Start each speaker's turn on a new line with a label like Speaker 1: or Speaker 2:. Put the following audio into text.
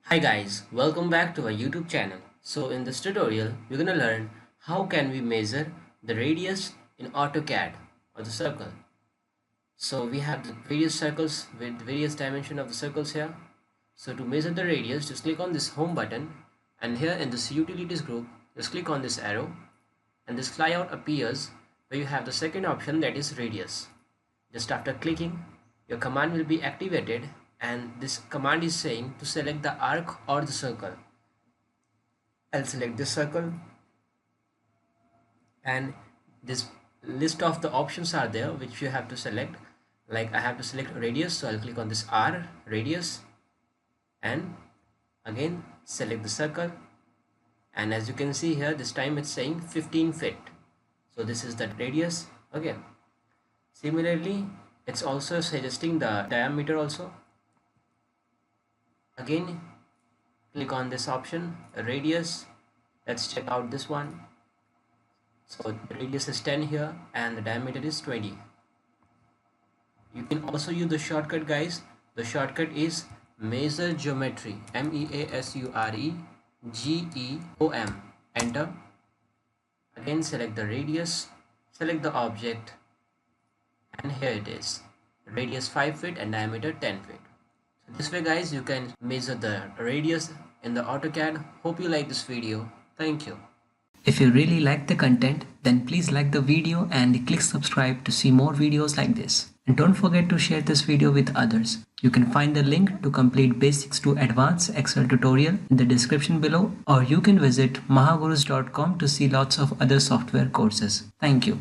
Speaker 1: Hi guys, welcome back to our YouTube channel. So in this tutorial, we're gonna learn how can we measure the radius in Autocad or the circle. So we have the various circles with various dimension of the circles here. So to measure the radius, just click on this home button, and here in this utilities group, just click on this arrow, and this flyout appears where you have the second option, that is radius. Just after clicking, your command will be activated, and this command is saying to select the arc or the circle. I'll select this circle, and this list of the options are there which you have to select. Like I have to select radius, so I'll click on this R, radius, and again select the circle. And as you can see here, this time it's saying 15 feet. So this is the radius. Okay. Similarly, it's also suggesting the diameter also. Again, click on this option, radius. Let's check out this one. So the radius is 10 here and the diameter is 20. You can also use the shortcut, guys. The shortcut is measure geometry, MEASUREGEOM. Enter. Again select the radius, select the object, and here it is, radius 5 feet and diameter 10 feet. So this way guys, you can measure the radius in the AutoCAD. Hope you like this video. Thank you.
Speaker 2: If you really like the content, then please like the video and click subscribe to see more videos like this. And don't forget to share this video with others. You can find the link to complete basics to advanced Excel tutorial in the description below, or you can visit mahagurus.com to see lots of other software courses. Thank you.